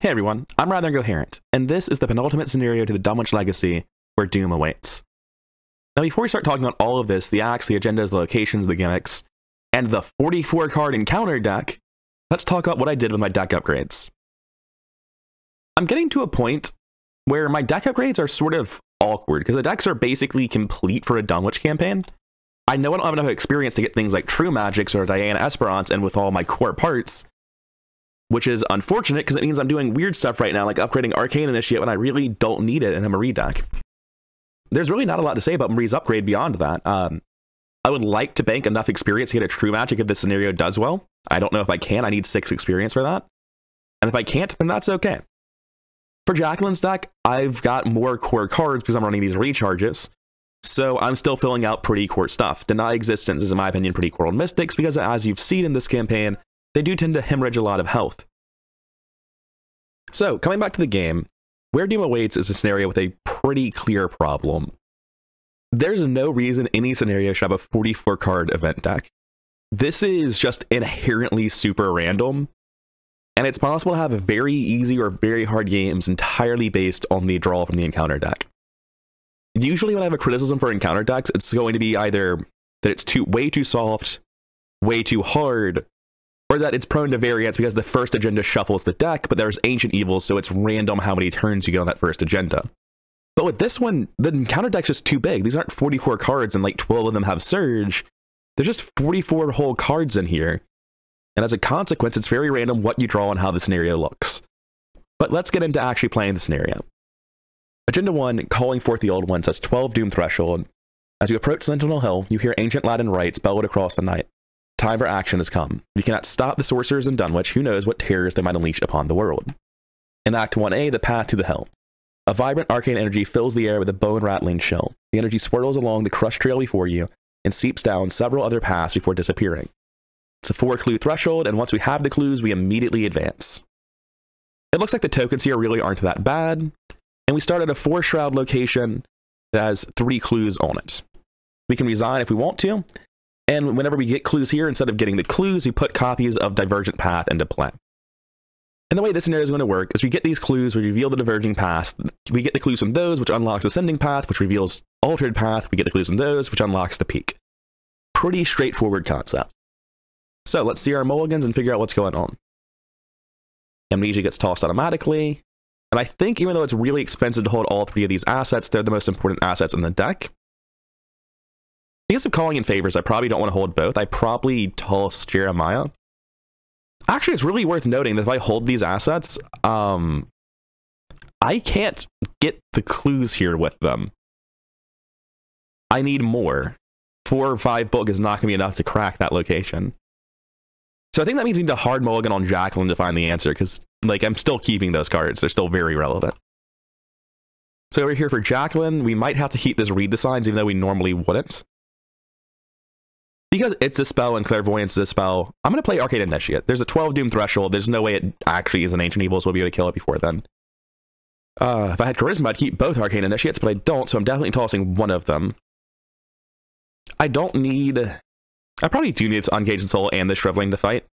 Hey everyone, I'm Rather Incoherent, and this is the penultimate scenario to the Dunwich Legacy, where doom awaits. Now before we start talking about all of this, the acts, the agendas, the locations, the gimmicks, and the 44 card encounter deck, let's talk about what I did with my deck upgrades. I'm getting to a point where my deck upgrades are sort of awkward, because the decks are basically complete for a Dunwich campaign. I know I don't have enough experience to get things like True Magics or Diana Esperance and with all my core parts, which is unfortunate because it means I'm doing weird stuff right now, like upgrading Arcane Initiate when I really don't need it in a Marie deck. There's really not a lot to say about Marie's upgrade beyond that. I would like to bank enough experience to get a True Magic if this scenario does well. I don't know if I can. I need 6 experience for that. And if I can't, then that's okay. For Jacqueline's deck, I've got more core cards because I'm running these recharges. So I'm still filling out pretty core stuff. Deny Existence is, in my opinion, pretty core on Mystics because, as you've seen in this campaign, they do tend to hemorrhage a lot of health. So, coming back to the game, where doom awaits is a scenario with a pretty clear problem. There's no reason any scenario should have a 44 card event deck. This is just inherently super random, and it's possible to have very easy or very hard games entirely based on the draw from the encounter deck. Usually when I have a criticism for encounter decks, it's going to be either that it's way too soft, way too hard, or that it's prone to variance because the first agenda shuffles the deck, but there's Ancient Evils, so it's random how many turns you get on that first agenda. But with this one, the encounter deck's just too big. These aren't 44 cards and like 12 of them have Surge. There's just 44 whole cards in here. And as a consequence, it's very random what you draw and how the scenario looks. But let's get into actually playing the scenario. Agenda 1, Calling Forth the Old Ones, has 12 Doom Threshold. As you approach Sentinel Hill, you hear Ancient Latin Rites bellowed across the night. Time for action has come. You cannot stop the sorcerers in Dunwich. Who knows what terrors they might unleash upon the world. In Act 1A, the path to the Hell. A vibrant arcane energy fills the air with a bone-rattling chill. The energy swirls along the crushed trail before you and seeps down several other paths before disappearing. It's a 4-clue threshold, and once we have the clues, we immediately advance. It looks like the tokens here really aren't that bad, and we start at a 4-shroud location that has 3 clues on it. We can resign if we want to, and whenever we get clues here, instead of getting the clues, we put copies of Divergent Path into play. And the way this scenario is going to work is we get these clues, we reveal the Diverging Path, we get the clues from those, which unlocks Ascending Path, which reveals Altered Path, we get the clues from those, which unlocks the Peak. Pretty straightforward concept. So let's see our mulligans and figure out what's going on. Amnesia gets tossed automatically, and I think even though it's really expensive to hold all 3 of these assets, they're the most important assets in the deck. Because of Calling in Favors, I probably don't want to hold both. I probably toss Jeremiah. Actually, it's really worth noting that if I hold these assets, I can't get the clues here with them. I need more. 4 or 5 book is not going to be enough to crack that location. So I think that means we need a hard mulligan on Jacqueline to find the answer, because like I'm still keeping those cards. They're still very relevant. So over here for Jacqueline, we might have to keep this Read the Signs, even though we normally wouldn't. Because it's a spell and Clairvoyance is a spell, I'm going to play Arcane Initiate. There's a 12 Doom Threshold. There's no way it actually is an Ancient Evil, so we'll be able to kill it before then. If I had Charisma, I'd keep both Arcane Initiates, but I don't, so I'm definitely tossing one of them. I don't need... I probably do need Uncaged Soul and the Shriveling to fight.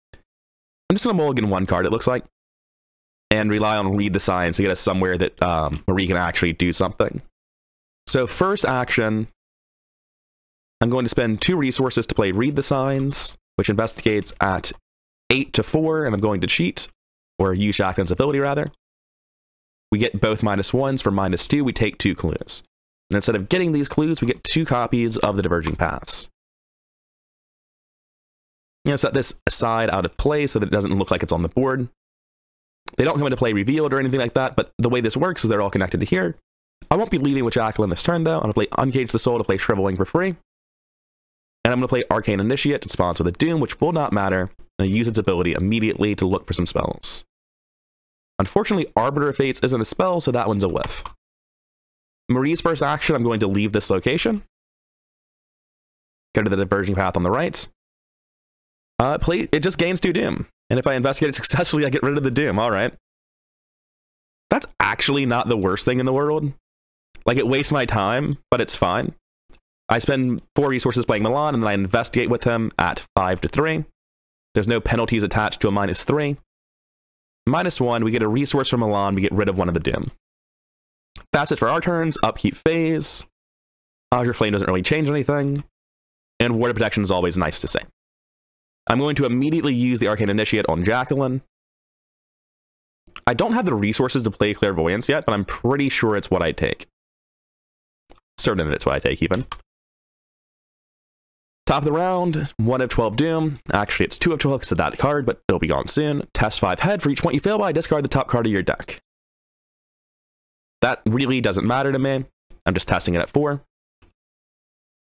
I'm just going to mulligan 1 card, it looks like, and rely on Read the Signs to get us somewhere that Marie can actually do something. So first action... I'm going to spend 2 resources to play Read the Signs, which investigates at 8 to 4, and I'm going to cheat, or use Jacqueline's ability, rather. We get both -1s for -2, we take 2 clues. And instead of getting these clues, we get 2 copies of the Diverging Paths. I'm going to set this aside out of play so that it doesn't look like it's on the board. They don't come into play revealed or anything like that, but the way this works is they're all connected to here. I won't be leading with Jacqueline this turn, though. I'm going to play Uncage the Soul to play Shriveling for free. And I'm going to play Arcane Initiate to sponsor the Doom, which will not matter, and I use its ability immediately to look for some spells. Unfortunately, Arbiter of Fates isn't a spell, so that one's a whiff. Marie's first action, I'm going to leave this location. Go to the Diverging Path on the right. It just gains 2 Doom. And if I investigate it successfully, I get rid of the Doom. Alright. That's actually not the worst thing in the world. Like, it wastes my time, but it's fine. I spend 4 resources playing Milan, and then I investigate with him at 5 to 3. There's no penalties attached to a -3. -1, we get a resource from Milan, we get rid of one of the Doom. That's it for our turns. Upkeep phase. Your Flame doesn't really change anything. And Ward of Protection is always nice to say. I'm going to immediately use the Arcane Initiate on Jacqueline. I don't have the resources to play Clairvoyance yet, but I'm pretty sure it's what I take. Certain it's what I take, even. Top of the round, 1 of 12 Doom. Actually, it's 2 of 12 because of that card, but it'll be gone soon. Test 5 head. For each point you fail by, discard the top card of your deck. That really doesn't matter to me. I'm just testing it at 4.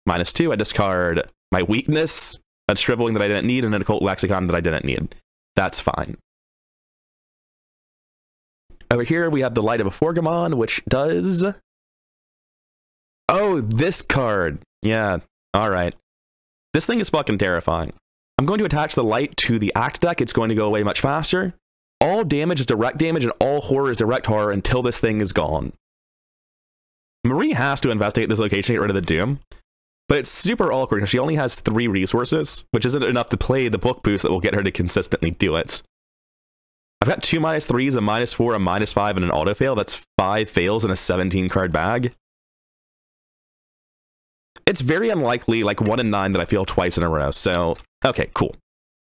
-2, I discard my weakness, a shriveling that I didn't need, and an occult lexicon that I didn't need. That's fine. Over here, we have the Light of a Forgamon, which does... Oh, this card. Yeah, alright. This thing is fucking terrifying. I'm going to attach the Light to the Act deck. It's going to go away much faster. All damage is direct damage, and all horror is direct horror until this thing is gone. Marie has to investigate this location to get rid of the Doom. But it's super awkward because she only has 3 resources, which isn't enough to play the book boost that will get her to consistently do it. I've got 2 -3s, a -4, a -5, and an auto fail. That's 5 fails in a 17 card bag. It's very unlikely, like 1 in 9, that I fail twice in a row. So, okay, cool.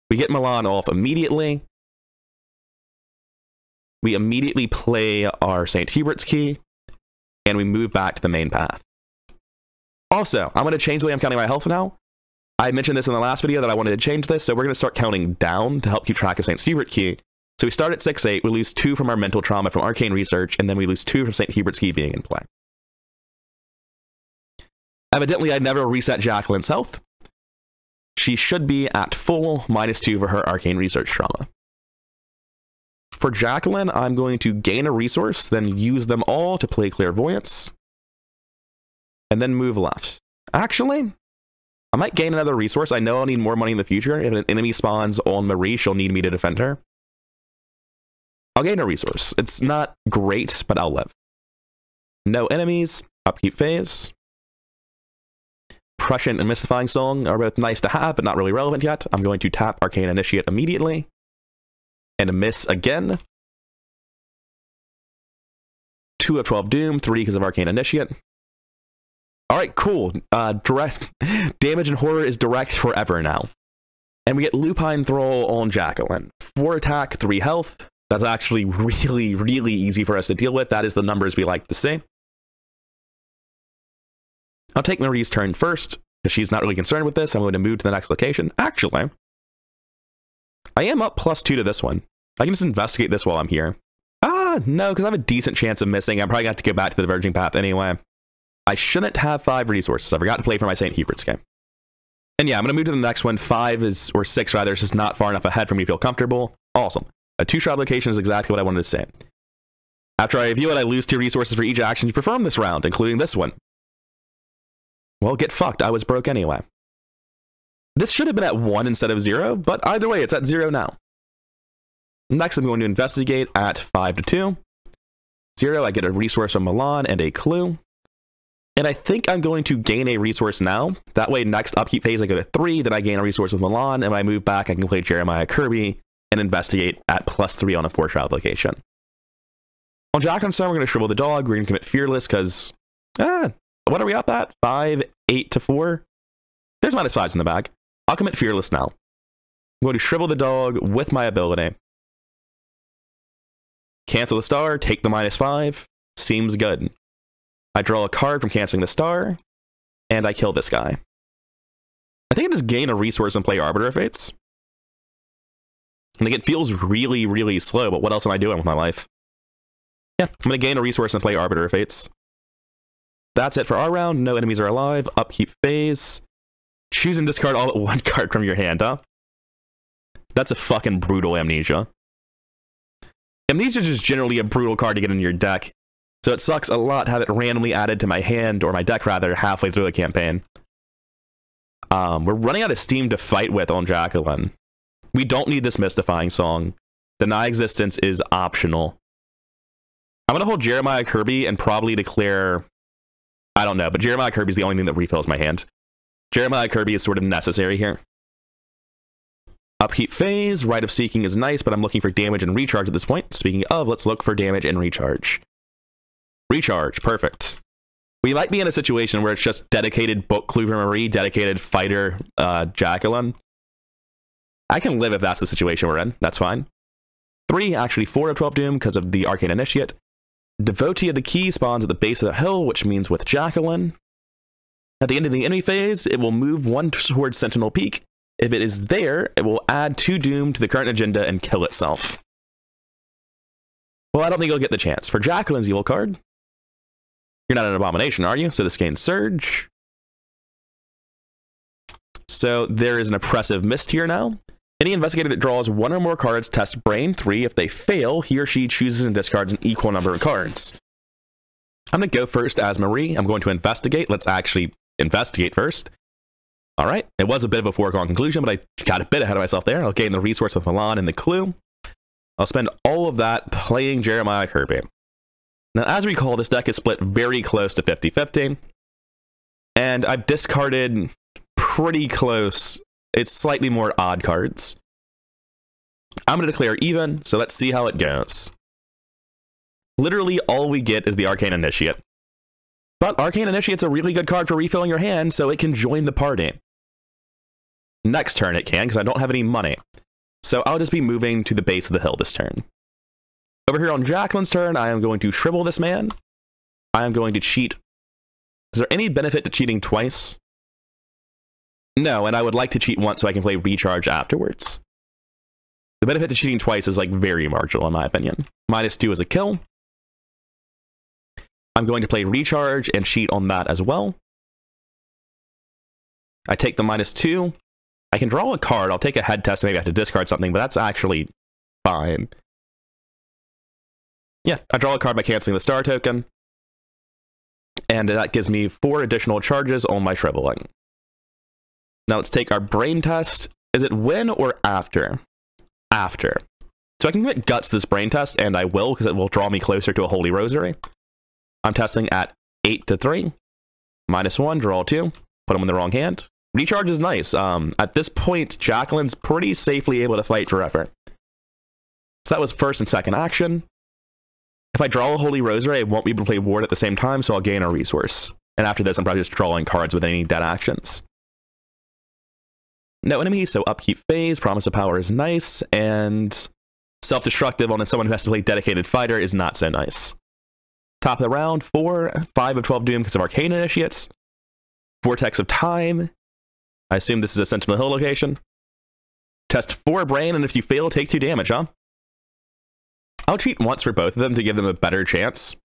We get Milan off immediately. We immediately play our St. Hubert's Key, and we move back to the main path. Also, I'm going to change the way I'm counting my health now. I mentioned this in the last video that I wanted to change this, so we're going to start counting down to help keep track of St. Hubert's Key. So we start at 6-8, we lose 2 from our mental trauma from Arcane Research, and then we lose 2 from St. Hubert's Key being in play. Evidently, I never reset Jacqueline's health. She should be at full, -2 for her Arcane Research trauma. For Jacqueline, I'm going to gain a resource, then use them all to play Clairvoyance, and then move left. Actually, I might gain another resource. I know I'll need more money in the future. If an enemy spawns on Marie, she'll need me to defend her. I'll gain a resource. It's not great, but I'll live. No enemies. Upkeep phase. Prescient and Mystifying Song are both nice to have, but not really relevant yet. I'm going to tap Arcane Initiate immediately. And miss again. 2 of 12 Doom, 3 because of Arcane Initiate. Alright, cool. Direct damage and horror is direct forever now. And we get Lupine Thrall on Jacqueline. 4 attack, 3 health. That's actually really, really easy for us to deal with. That is the numbers we like to see. I'll take Marie's turn first, because she's not really concerned with this. I'm going to move to the next location. Actually, I am up +2 to this one. I can just investigate this while I'm here. No, because I have a decent chance of missing. I'm probably going to have to go back to the Diverging Path anyway. I shouldn't have 5 resources. I forgot to play for my St. Hubert's game. And yeah, I'm going to move to the next one. 5 is, or 6 rather, is just not far enough ahead for me to feel comfortable. Awesome. A 2-shroud location is exactly what I wanted to say. After I review it, I lose 2 resources for each action you perform this round, including this one. Well, get fucked. I was broke anyway. This should have been at 1 instead of 0, but either way, it's at 0 now. Next, I'm going to investigate at 5 to 2. 0, I get a resource from Milan and a clue. And I think I'm going to gain a resource now. That way, next upkeep phase, I go to 3, then I gain a resource with Milan, and when I move back, I can play Jeremiah Kirby and investigate at +3 on a 4-shroud location. On Jacqueline's turn, we're going to shrivel the dog. We're going to commit Fearless, because... what are we up at? 5, 8 to 4? There's -5s in the bag. I'll commit Fearless now. I'm going to shrivel the dog with my ability. Cancel the star, take the -5. Seems good. I draw a card from canceling the star, and I kill this guy. I think I just gain a resource and play Arbiter of Fates. Like, it feels really, really slow, but what else am I doing with my life? Yeah, I'm going to gain a resource and play Arbiter of Fates. That's it for our round. No enemies are alive. Upkeep phase. Choose and discard all but 1 card from your hand, huh? That's a fucking brutal Amnesia. Amnesia is just generally a brutal card to get in your deck, so it sucks a lot to have it randomly added to my hand, or my deck rather, halfway through the campaign. We're running out of steam to fight with on Jacqueline. We don't need this Mystifying Song. Deny Existence is optional. I'm going to hold Jeremiah Kirby and probably declare... I don't know, but Jeremiah Kirby is the only thing that refills my hand. Jeremiah Kirby is sort of necessary here. Upkeep phase, Rite of Seeking is nice, but I'm looking for damage and recharge at this point. Speaking of, let's look for damage and recharge. Recharge, perfect. We might be in a situation where it's just dedicated Book Clue for Marie, dedicated Fighter Jacqueline. I can live if that's the situation we're in. That's fine. 3, actually 4 of 12 Doom because of the Arcane Initiate. Devotee of the Key spawns at the base of the hill, which means with Jacqueline. At the end of the enemy phase, it will move 1 towards Sentinel Peak. If it is there, it will add 2 Doom to the current agenda and kill itself. Well, I don't think you'll get the chance. For Jacqueline's evil card, you're not an abomination, are you? So this gains Surge. So there is an oppressive mist here now. Any investigator that draws 1 or more cards tests Brain 3. If they fail, he or she chooses and discards an equal number of cards. I'm going to go first as Marie. I'm going to investigate. Let's actually investigate first. All right. It was a bit of a foregone conclusion, but I got a bit ahead of myself there. I'll gain the resource with Milan and the clue. I'll spend all of that playing Jeremiah Kirby. Now, as we recall, this deck is split very close to 50-50. And I've discarded pretty close. It's slightly more odd cards. I'm going to declare even, so let's see how it goes. Literally, all we get is the Arcane Initiate. But Arcane Initiate's a really good card for refilling your hand, so it can join the party. Next turn it can, because I don't have any money. So I'll just be moving to the base of the hill this turn. Over here on Jacqueline's turn, I am going to shrivel this man. I am going to cheat. Is there any benefit to cheating twice? No, and I would like to cheat once so I can play recharge afterwards. The benefit to cheating twice is like very marginal in my opinion. -2 is a kill. I'm going to play recharge and cheat on that as well. I take the -2. I can draw a card. I'll take a head test and maybe I have to discard something, but that's actually fine. Yeah, I draw a card by canceling the star token. And that gives me 4 additional charges on my shriveling. Now let's take our brain test. Is it when or after? After. So I can commit guts this brain test, and I will, because it will draw me closer to a Holy Rosary. I'm testing at 8 to 3. -1, draw 2. Put them in the wrong hand. Recharge is nice. At this point, Jacqueline's pretty safely able to fight forever. So that was first and second action. If I draw a Holy Rosary, I won't be able to play Ward at the same time, so I'll gain a resource. And after this, I'm probably just drawing cards with any dead actions. No enemy, so upkeep phase, Promise of Power is nice, and self-destructive on someone who has to play dedicated fighter is not so nice. Top of the round, 4, 5 of 12 Doom because of Arcane Initiates. Vortex of Time. I assume this is a Sentinel Hill location. Test 4 Brain, and if you fail, take 2 damage, huh? I'll cheat once for both of them to give them a better chance.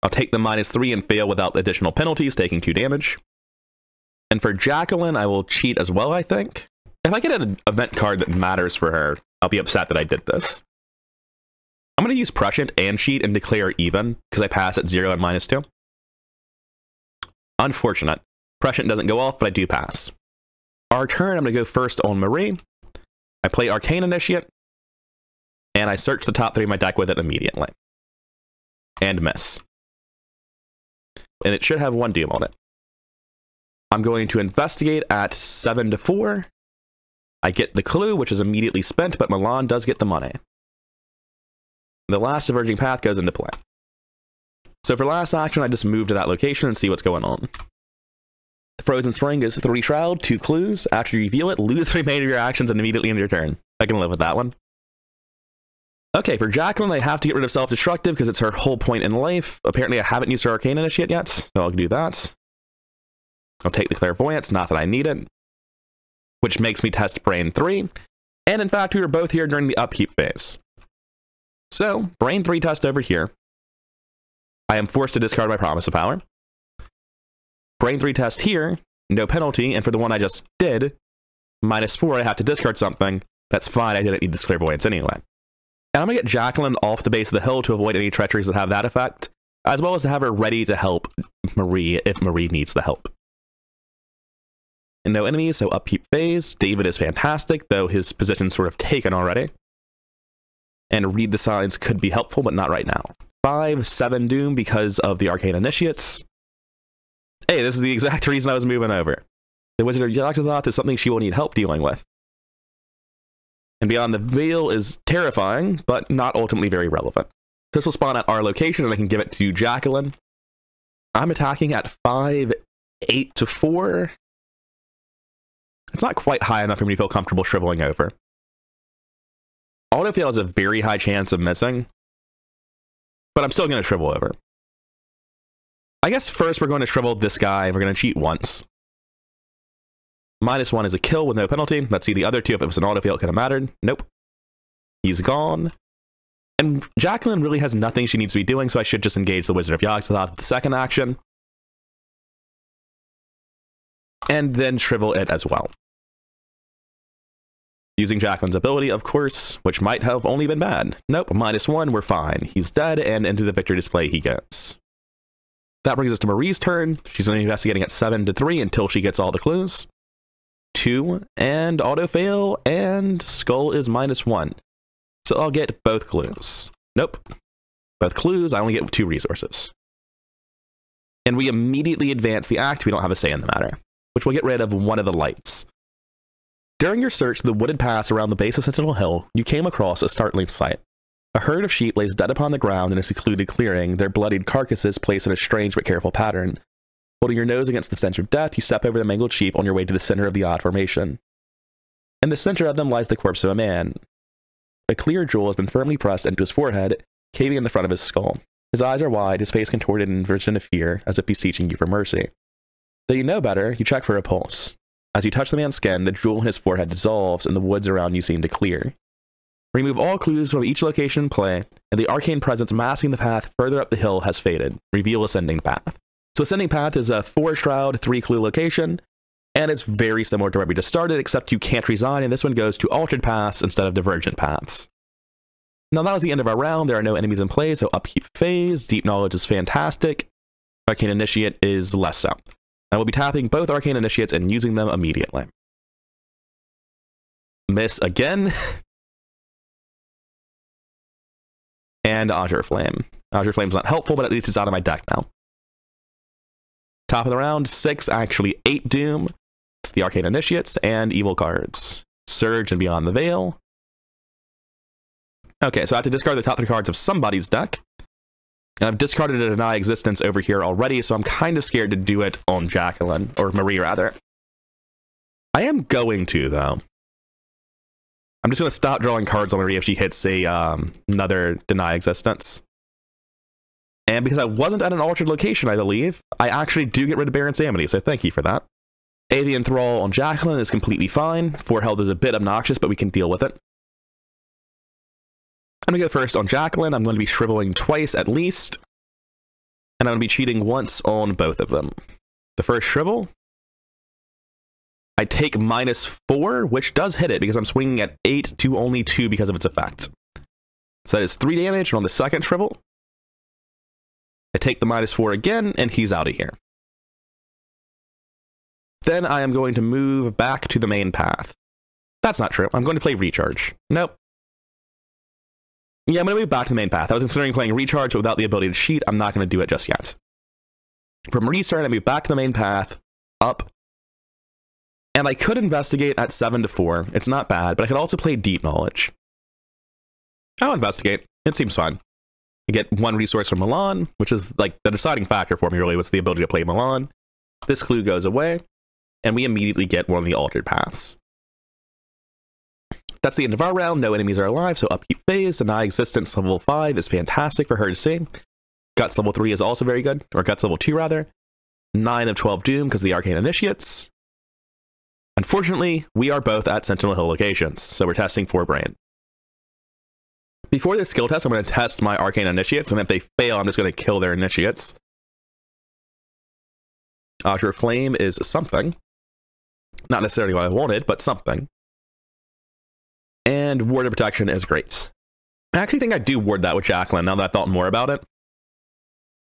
I'll take the -3 and fail without additional penalties, taking 2 damage. And for Jacqueline, I will cheat as well, I think. If I get an event card that matters for her, I'll be upset that I did this. I'm going to use Prescient and cheat and declare even, because I pass at 0 and -2. Unfortunate. Prescient doesn't go off, but I do pass. Our turn, I'm going to go first on Marie. I play Arcane Initiate, and I search the top 3 of my deck with it immediately. And miss. And it should have 1 Doom on it. I'm going to investigate at 7 to 4. I get the clue, which is immediately spent, but Milan does get the money. The last Diverging Path goes into play. So for last action, I just move to that location and see what's going on. The Frozen Spring is 3 Shroud, 2 clues. After you reveal it, lose the remainder of your actions and immediately end your turn. I can live with that one. Okay, for Jacqueline, I have to get rid of Self-Destructive because it's her whole point in life. Apparently, I haven't used her Arcane Initiate yet, so I'll do that. I'll take the Clairvoyance, not that I need it, which makes me test Brain 3. And in fact, we were both here during the upkeep phase. So, Brain 3 test over here. I am forced to discard my Promise of Power. Brain 3 test here, no penalty, and for the one I just did, -4, I have to discard something. That's fine, I didn't need this Clairvoyance anyway. And I'm going to get Jacqueline off the base of the hill to avoid any treacheries that have that effect, as well as to have her ready to help Marie if Marie needs the help. And no enemies, so upkeep phase. David is fantastic, though his position's sort of taken already. And read the signs could be helpful, but not right now. 5, 7 Doom because of the Arcane Initiates. Hey, this is the exact reason I was moving over. The Wizard of Yogg-Sothoth is something she will need help dealing with. And Beyond the Veil is terrifying, but not ultimately very relevant. This will spawn at our location, and I can give it to Jacqueline. I'm attacking at 5, 8 to 4. It's not quite high enough for me to feel comfortable shriveling over. Autofail has a very high chance of missing, but I'm still going to shrivel over. I guess first we're going to shrivel this guy. We're going to cheat once. -1 is a kill with no penalty. Let's see the other two. If it was an autofail, it could have mattered. Nope. He's gone. And Jacqueline really has nothing she needs to be doing, so I should just engage the Wizard of Yogg-Sothoth with the second action. And then shrivel it as well. Using Jacqueline's ability, of course, which might have only been bad. Nope, -1, we're fine. He's dead, and into the victory display he goes. That brings us to Marie's turn. She's going to be investigating at 7 to 3 until she gets all the clues. 2, and autofail, and skull is -1. So I'll get both clues. Nope. Both clues, I only get 2 resources. And we immediately advance the act. We don't have a say in the matter, which will get rid of one of the lights. During your search of the wooded paths around the base of Sentinel Hill, you came across a startling sight. A herd of sheep lays dead upon the ground in a secluded clearing, their bloodied carcasses placed in a strange but careful pattern. Holding your nose against the stench of death, you step over the mangled sheep on your way to the center of the odd formation. In the center of them lies the corpse of a man. A clear jewel has been firmly pressed into his forehead, caving in the front of his skull. His eyes are wide, his face contorted in inversion of fear, as if beseeching you for mercy. Though you know better, you check for a pulse. As you touch the man's skin, the jewel in his forehead dissolves, and the woods around you seem to clear. Remove all clues from each location in play, and the arcane presence masking the path further up the hill has faded. Reveal Ascending Path. So Ascending Path is a 4-shroud, 3-clue location, and it's very similar to where we just started, except you can't resign, and this one goes to altered paths instead of divergent paths. Now that was the end of our round. There are no enemies in play, so Upkeep phase. Deep Knowledge is fantastic. Arcane Initiate is less so. I will be tapping both Arcane Initiates and using them immediately. Miss again. And Azure Flame. Azure Flame's not helpful, but at least it's out of my deck now. Top of the round, 6, actually 8 Doom. It's the Arcane Initiates and Evil cards. Surge and Beyond the Veil. Okay, so I have to discard the top 3 cards of somebody's deck. And I've discarded a Deny Existence over here already, so I'm kind of scared to do it on Jacqueline, or Marie rather. I am going to, though. I'm just going to stop drawing cards on Marie if she hits another Deny Existence. And because I wasn't at an altered location, I believe, I actually do get rid of Baron's Amity, so thank you for that. Avian Thrall on Jacqueline is completely fine. 4 health is a bit obnoxious, but we can deal with it. I'm going to go first on Jacqueline. I'm going to be shriveling twice at least. And I'm going to be cheating once on both of them. The first shrivel, I take -4, which does hit it because I'm swinging at 8 to only 2 because of its effect. So that is 3 damage, and on the second shrivel, I take the -4 again, and he's out of here. Then I am going to move back to the main path. That's not true. I'm going to play Recharge. Nope. Yeah, I'm going to move back to the main path. I was considering playing Recharge, but without the ability to cheat, I'm not going to do it just yet. From Restart, I move back to the main path, up, and I could investigate at 7 to 4. It's not bad, but I could also play Deep Knowledge. I'll investigate. It seems fine. I get 1 resource from Milan, which is like the deciding factor for me, really, was the ability to play Milan. This clue goes away, and we immediately get one of the altered paths. That's the end of our round. No enemies are alive, so Upkeep phase. Deny Existence level 5 is fantastic for her to see. Guts level 3 is also very good, or Guts level 2 rather. 9 of 12 Doom because of the Arcane Initiates. Unfortunately, we are both at Sentinel Hill locations, so we're testing for Brain. Before this skill test, I'm going to test my Arcane Initiates, and if they fail, I'm just going to kill their Initiates. Azure Flame is something. Not necessarily what I wanted, but something. And Ward of Protection is great. I actually think I do ward that with Jacqueline now that I've thought more about it.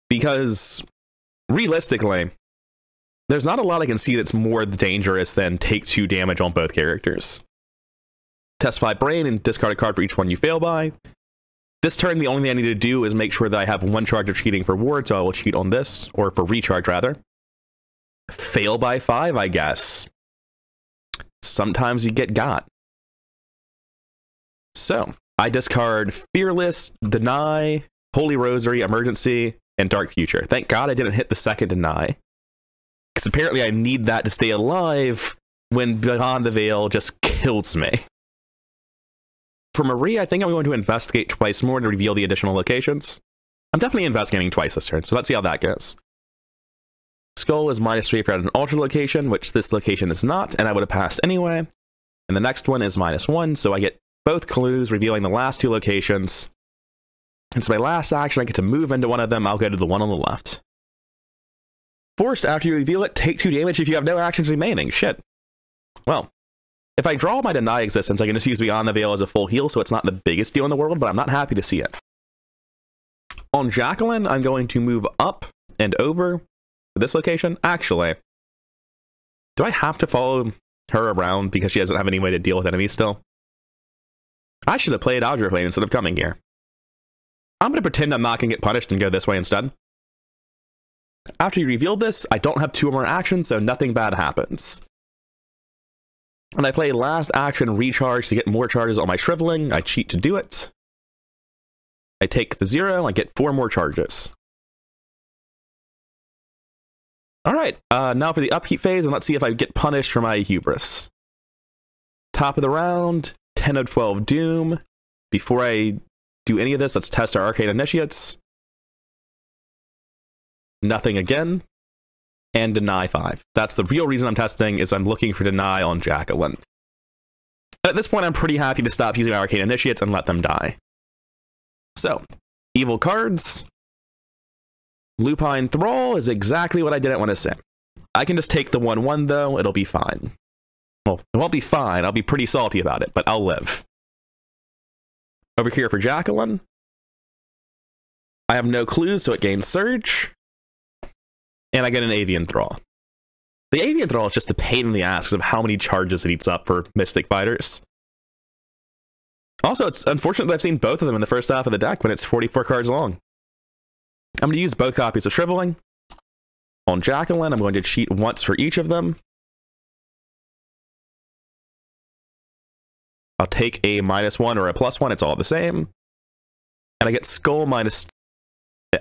Because, realistically, there's not a lot I can see that's more dangerous than take 2 damage on both characters. Test 5 Brain and discard a card for each one you fail by. This turn, the only thing I need to do is make sure that I have 1 charge of cheating for Ward, so I will cheat on this, or for Recharge rather. Fail by 5, I guess. sometimes you get got. So, I discard Fearless, Deny, Holy Rosary, Emergency, and Dark Future. Thank God I didn't hit the second Deny. Because apparently I need that to stay alive when Beyond the Veil just kills me. For Marie, I think I'm going to investigate twice more to reveal the additional locations. I'm definitely investigating twice this turn, so let's see how that goes. Skull is -3 if you're at an altered location, which this location is not, and I would have passed anyway. And the next one is -1, so I get both clues, revealing the last 2 locations. And so my last action, I get to move into one of them. I'll go to the one on the left. Forced, after you reveal it, take 2 damage if you have no actions remaining. Shit. Well, if I draw my Deny existence, I can just use Beyond the Veil as a full heal, so it's not the biggest deal in the world, but I'm not happy to see it. On Jacqueline, I'm going to move up and over to this location. Actually, do I have to follow her around because she doesn't have any way to deal with enemies still? I should have played Audra Flame instead of coming here. I'm going to pretend I'm not going to get punished and go this way instead. After you reveal this, I don't have 2 or more actions, so nothing bad happens. And I play last action Recharge to get more charges on my Shriveling. I cheat to do it. I take the 0, I get 4 more charges. Alright, now for the upkeep phase, and let's see if I get punished for my hubris. Top of the round, 10 of 12 Doom. Before I do any of this, let's test our Arcane Initiates. Nothing again. And Deny 5. That's the real reason I'm testing, is I'm looking for Deny on Jacqueline. At this point, I'm pretty happy to stop using my Arcane Initiates and let them die. So, evil cards. Lupine Thrall is exactly what I didn't want to say. I can just take the 1/1 though, it'll be fine. Well, it won't be fine, I'll be pretty salty about it, but I'll live. Over here for Jacqueline. I have no clues, so it gains Surge. And I get an Avian Thrall. The Avian Thrall is just a pain in the ass of how many charges it eats up for Mystic Fighters. Also, it's unfortunate that I've seen both of them in the first half of the deck when it's 44 cards long. I'm going to use both copies of Shriveling. On Jacqueline, I'm going to cheat once for each of them. I'll take a -1 or a +1, it's all the same. And I get Skull minus...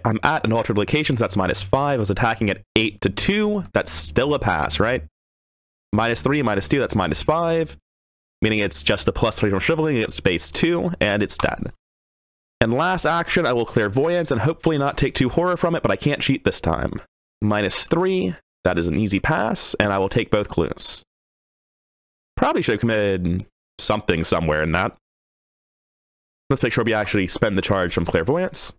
I'm at an altered location, so that's -5. I was attacking at 8 to 2. That's still a pass, right? -3, -2, that's -5. Meaning it's just the +3 from Shriveling, it's space 2, and it's dead. And last action, I will Clairvoyance and hopefully not take 2 horror from it, but I can't cheat this time. -3, that is an easy pass, and I will take both clues. Probably should have committed something somewhere in that. Let's make sure we actually spend the charge from Clairvoyance.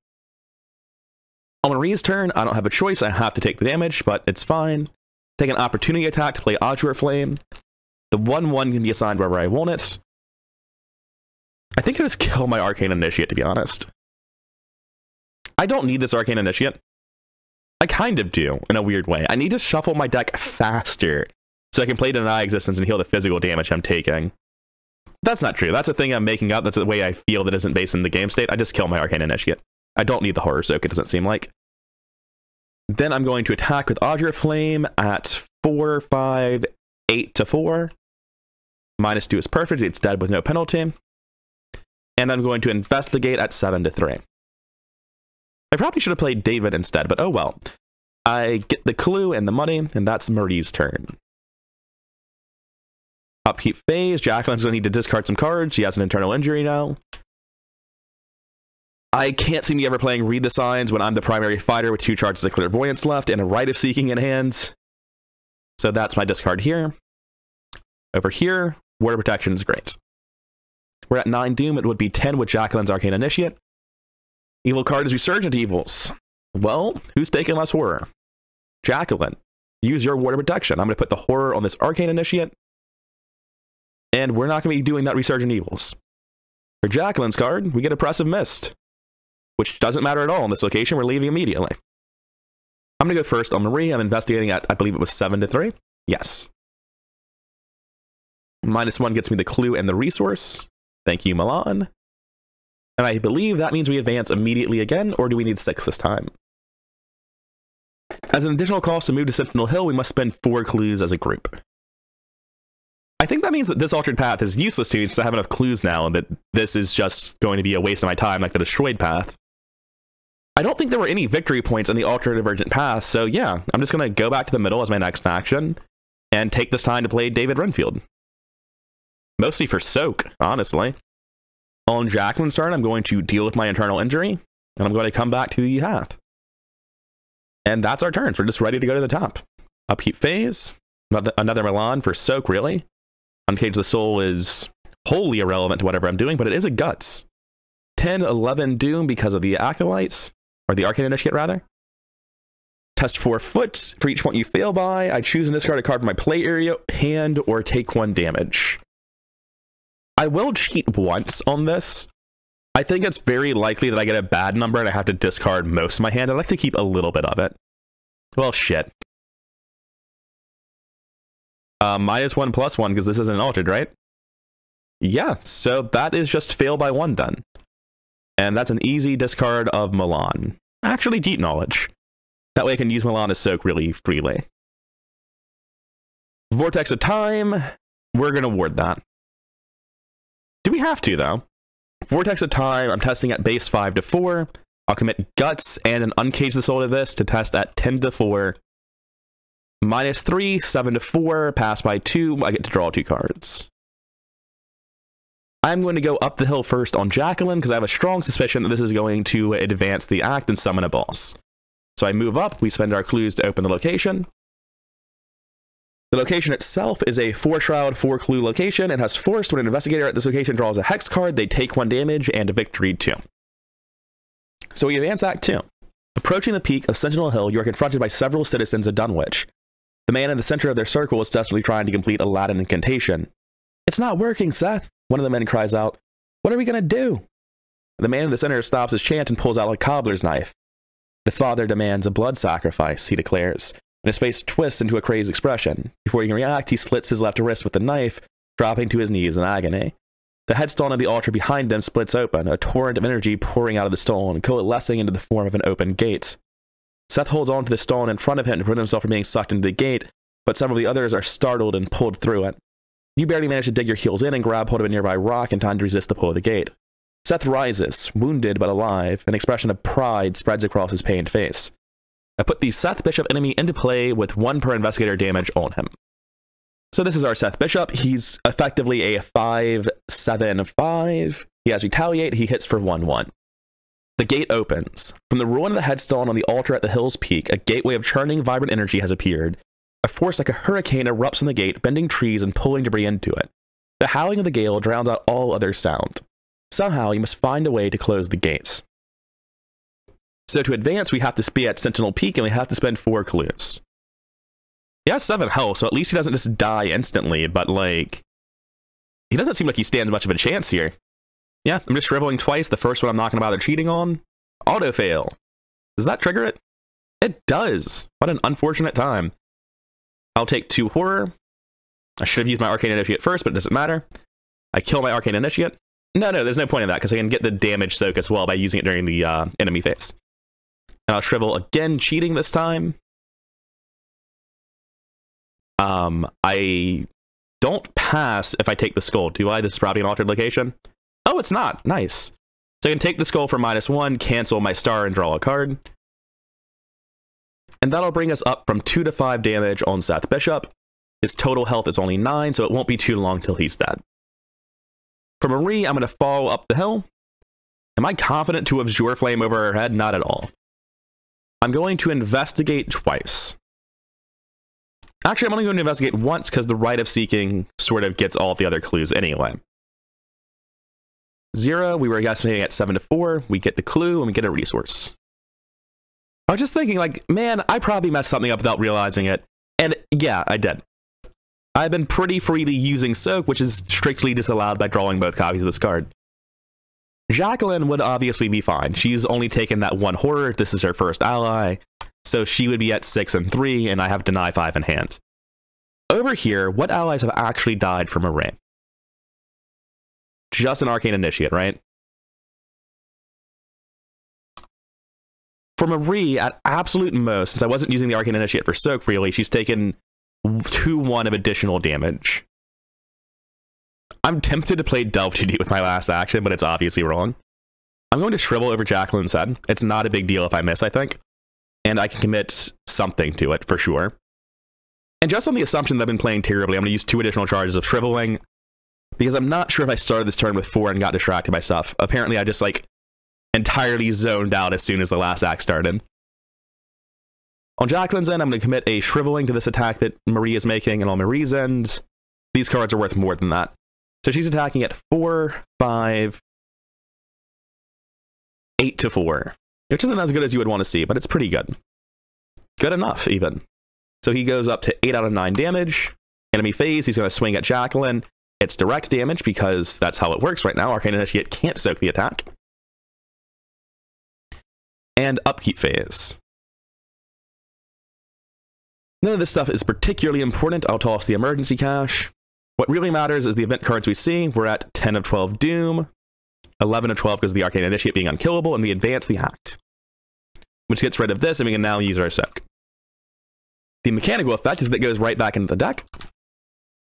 On Marie's turn, I don't have a choice, I have to take the damage, but it's fine. Take an opportunity attack to play Audra Flame. The 1/1 can be assigned wherever I want it. I think I just kill my Arcane Initiate, to be honest. I don't need this Arcane Initiate. I kind of do, in a weird way. I need to shuffle my deck faster, so I can play Deny Existence and heal the physical damage I'm taking. That's not true. That's a thing I'm making up. That's the way I feel that isn't based in the game state. I just kill my Arcane Initiate. I don't need the Horror Soak, it doesn't seem like. Then I'm going to attack with Audra Flame at 4, 5, 8 to 4. -2 is perfect, it's dead with no penalty. And I'm going to investigate at 7 to 3. I probably should have played David instead, but oh well. I get the clue and the money, and that's Marie's turn. Upkeep phase, Jacqueline's going to need to discard some cards. She has an internal injury now. I can't see me ever playing Read the Signs when I'm the primary fighter with 2 charges of Clairvoyance left and a Rite of Seeking in hand. So that's my discard here. Over here, Word of Protection is great. We're at 9 Doom, it would be 10 with Jacqueline's Arcane Initiate. Evil card is Resurgent Evils. Well, who's taking less horror? Jacqueline, use your Ward of Protection. I'm going to put the horror on this Arcane Initiate. And we're not going to be doing that Resurgent Evils. For Jacqueline's card, we get Oppressive Mist, which doesn't matter at all in this location. We're leaving immediately. I'm going to go first on Marie. I'm investigating at, I believe it was 7 to 3. Yes. -1 gets me the clue and the resource. Thank you, Milan. And I believe that means we advance immediately again, or do we need 6 this time? As an additional cost to move to Sentinel Hill, we must spend 4 clues as a group. I think that means that this altered path is useless to me since I have enough clues now, and that this is just going to be a waste of my time like the destroyed path. I don't think there were any victory points on the altered divergent path, so yeah, I'm just going to go back to the middle as my next action and take this time to play David Renfield. Mostly for soak, honestly. On Jacqueline's turn, I'm going to deal with my internal injury, and I'm going to come back to the path. And that's our turns. We're just ready to go to the top. Upkeep phase. Another Milan for soak, really. Uncage the Soul is wholly irrelevant to whatever I'm doing, but it is a guts. 10, 11 Doom because of the Acolytes, or the Arcane Initiate, rather. Test 4 foot. For each point you fail by, I choose and discard a card from my play area, hand, or take 1 damage. I will cheat once on this. I think it's very likely that I get a bad number and I have to discard most of my hand. I'd like to keep a little bit of it. Well, shit. -1/+1 because this isn't altered, right? Yeah, so that is just fail by 1 then. And that's an easy discard of Milan. Actually, Deep Knowledge. That way I can use Milan as soak really freely. Vortex of Time. We're going to ward that. Do we have to, though? Vortex of Time, I'm testing at base 5 to 4. I'll commit Guts and an Uncage the Soul to this to test at 10 to 4. -3, 7 to 4, pass by 2, I get to draw 2 cards. I'm going to go up the hill first on Jacqueline because I have a strong suspicion that this is going to advance the act and summon a boss. So I move up, we spend our clues to open the location. The location itself is a 4-shroud, 4-clue location and has forced when an investigator at this location draws a hex card, they take 1 damage and a victory 2. So we advance Act 2. Approaching the peak of Sentinel Hill, you are confronted by several citizens of Dunwich. The man in the center of their circle is desperately trying to complete a Latin incantation. "It's not working, Seth," one of the men cries out. "What are we going to do?" The man in the center stops his chant and pulls out a cobbler's knife. "The father demands a blood sacrifice," he declares, and his face twists into a crazed expression. Before he can react, he slits his left wrist with the knife, dropping to his knees in agony. The headstone of the altar behind him splits open, a torrent of energy pouring out of the stone, coalescing into the form of an open gate. Seth holds on to the stone in front of him to prevent himself from being sucked into the gate, but several of the others are startled and pulled through it. You barely manage to dig your heels in and grab hold of a nearby rock in time to resist the pull of the gate. Seth rises, wounded but alive, an expression of pride spreads across his pained face. I put the Seth Bishop enemy into play with 1 per investigator damage on him. So this is our Seth Bishop. He's effectively a 5/7/5. He has Retaliate, he hits for 1/1. The gate opens. From the ruin of the headstone on the altar at the hill's peak, a gateway of churning, vibrant energy has appeared. A force like a hurricane erupts on the gate, bending trees and pulling debris into it. The howling of the gale drowns out all other sound. Somehow, you must find a way to close the gates. So to advance, we have to be at Sentinel Peak, and we have to spend 4 clues. He has 7 health, so at least he doesn't just die instantly, but, like, he doesn't seem like he stands much of a chance here. Yeah, I'm just shriveling twice. The first one I'm not going to bother cheating on. Auto fail. Does that trigger it? It does. What an unfortunate time. I'll take 2 horror. I should have used my Arcane Initiate first, but it doesn't matter. I kill my Arcane Initiate. No, there's no point in that, because I can get the damage soak as well by using it during the enemy phase. And I'll shrivel again, cheating this time. I don't pass if I take the skull, do I? This is probably an altered location. Oh, it's not. Nice. So I can take the skull for -1, cancel my star, and draw a card. And that'll bring us up from 2 to 5 damage on Seth Bishop. His total health is only 9, so it won't be too long till he's dead. For Marie, I'm going to follow up the hill. Am I confident to Azure Flame over her head? Not at all. I'm going to investigate twice. Actually, I'm only going to investigate once because the Rite of Seeking sort of gets all of the other clues anyway. 0, we were estimating at 7 to 4. We get the clue and we get a resource. I was just thinking, like, man, I probably messed something up without realizing it. And yeah, I did. I've been pretty freely using Soak, which is strictly disallowed by drawing both copies of this card. Jacqueline would obviously be fine. She's only taken that 1 horror. This is her first ally. So she would be at 6 and 3, and I have Deny 5 in hand. Over here, what allies have actually died from Array? Just an Arcane Initiate, right? For Marie, at absolute most, since I wasn't using the Arcane Initiate for Soak really, she's taken 2/1 of additional damage. I'm tempted to play Delve 2D with my last action, but it's obviously wrong. I'm going to Shrivel over Jacqueline's head. It's not a big deal if I miss, I think. And I can commit something to it, for sure. And just on the assumption that I've been playing terribly, I'm going to use 2 additional charges of Shriveling, because I'm not sure if I started this turn with 4 and got distracted by stuff. Apparently, I just, like, entirely zoned out as soon as the last act started. On Jacqueline's end, I'm going to commit a Shriveling to this attack that Marie is making, and on Marie's end, these cards are worth more than that. So she's attacking at 4, 5, 8 to 4, which isn't as good as you would want to see, but it's pretty good. Good enough, even. So he goes up to 8 out of 9 damage. Enemy phase, he's going to swing at Jacqueline. It's direct damage because that's how it works right now. Arcane Initiate can't soak the attack. And upkeep phase. None of this stuff is particularly important. I'll toss the emergency cache. What really matters is the event cards we see. We're at 10 of 12 Doom, 11 of 12 because of the Arcane Initiate being unkillable, and we advance the act, which gets rid of this, and we can now use our soak. The mechanical effect is that it goes right back into the deck.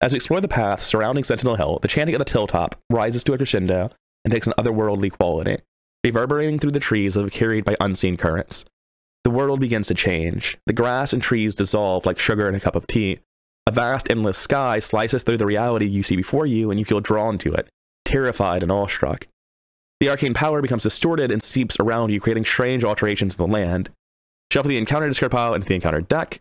As we explore the path surrounding Sentinel Hill, the chanting at the hilltop rises to a crescendo and takes an otherworldly quality, reverberating through the trees as if carried by unseen currents. The world begins to change. The grass and trees dissolve like sugar in a cup of tea. A vast, endless sky slices through the reality you see before you, and you feel drawn to it, terrified and awestruck. The arcane power becomes distorted and seeps around you, creating strange alterations in the land. Shuffle the encounter discard pile into the encounter deck.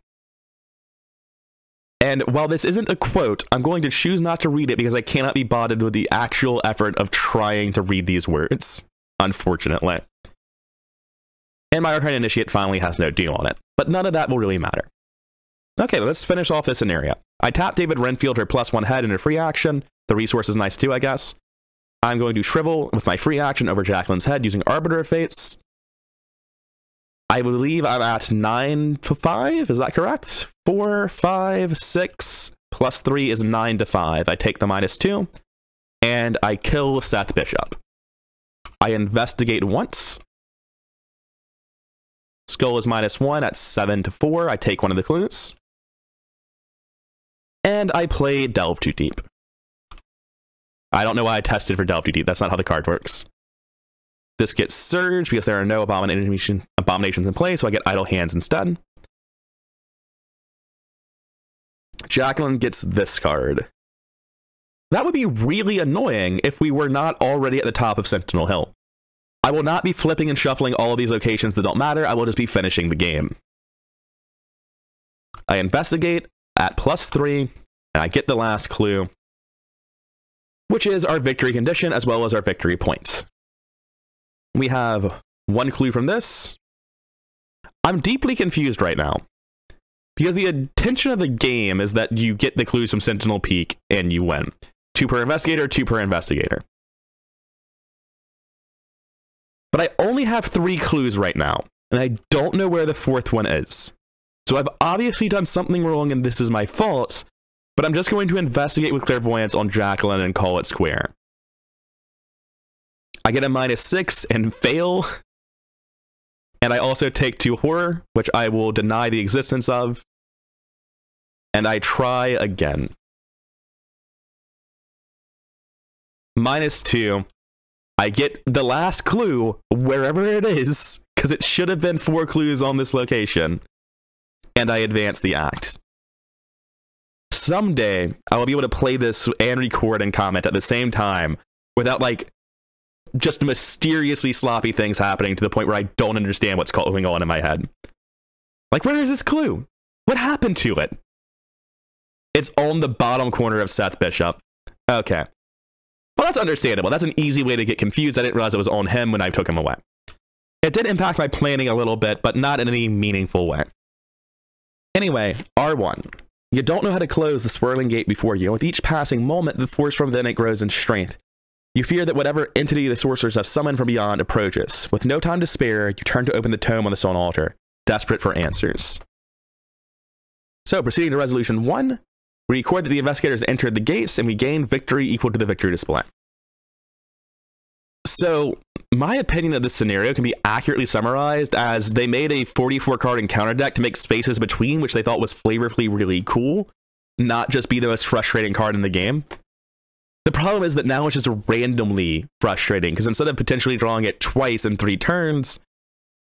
And while this isn't a quote, I'm going to choose not to read it because I cannot be bothered with the actual effort of trying to read these words, unfortunately. And my Arcane Initiate finally has no Doom on it, but none of that will really matter. Okay, let's finish off this scenario. I tap David Renfield for +1 head in a free action. The resource is nice too, I guess. I'm going to Shrivel with my free action over Jacqueline's head using Arbiter of Fates. I believe I'm at 9 to 5, is that correct? 4, 5, 6, plus 3 is 9 to 5. I take the -2, and I kill Seth Bishop. I investigate once. Skull is -1 at 7 to 4. I take one of the clues. And I play Delve Too Deep. I don't know why I tested for Delve Too Deep. That's not how the card works. This gets Surge because there are no abominations in play, so I get Idle Hands instead. Jacqueline gets this card. That would be really annoying if we were not already at the top of Sentinel Hill. I will not be flipping and shuffling all of these locations that don't matter. I will just be finishing the game. I investigate at +3, and I get the last clue, which is our victory condition as well as our victory points. We have one clue from this. I'm deeply confused right now, because the intention of the game is that you get the clues from Sentinel Peak and you win. 2 per investigator, 2 per investigator. But I only have 3 clues right now, and I don't know where the 4th one is. So I've obviously done something wrong and this is my fault, but I'm just going to investigate with Clairvoyance on Jacqueline and call it square. I get a -6 and fail. And I also take 2 horror, which I will deny the existence of. And I try again. -2. I get the last clue, wherever it is, because it should have been 4 clues on this location. And I advance the act. Someday, I will be able to play this and record and comment at the same time without, like, just mysteriously sloppy things happening to the point where I don't understand what's going on in my head. Like, where is this clue? What happened to it? It's on the bottom corner of Seth Bishop. Okay. Well, that's understandable. That's an easy way to get confused. I didn't realize it was on him when I took him away. It did impact my planning a little bit, but not in any meaningful way. Anyway, R1. You don't know how to close the swirling gate before you. With each passing moment, the force from within it grows in strength. You fear that whatever entity the sorcerers have summoned from beyond approaches. With no time to spare, you turn to open the tome on the stone altar, desperate for answers. So, proceeding to resolution 1, we record that the investigators entered the gates, and we gain victory equal to the victory display. So, my opinion of this scenario can be accurately summarized as they made a 44-card encounter deck to make spaces between, which they thought was flavorfully really cool, not just be the most frustrating card in the game. The problem is that now it's just randomly frustrating, because instead of potentially drawing it twice in 3 turns,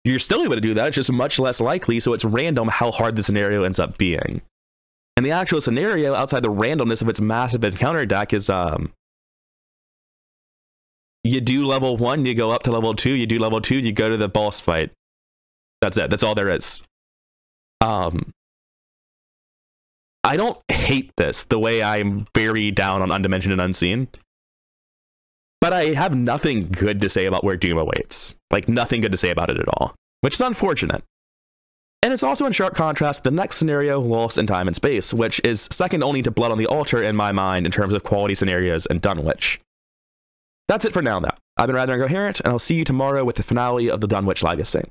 you're still able to do that. It's just much less likely, so it's random how hard the scenario ends up being. And the actual scenario, outside the randomness of its massive encounter deck, is you do level 1, you go up to level 2, you do level 2, you go to the boss fight. That's it. That's all there is. I don't hate this the way I'm very down on Undimensioned and Unseen, but I have nothing good to say about Where Doom Awaits. Like, nothing good to say about it at all, which is unfortunate. And it's also in sharp contrast to the next scenario, Lost in Time and Space, which is second only to Blood on the Altar in my mind in terms of quality scenarios and Dunwich. That's it for now, though. I've been rather incoherent, and I'll see you tomorrow with the finale of the Dunwich Legacy.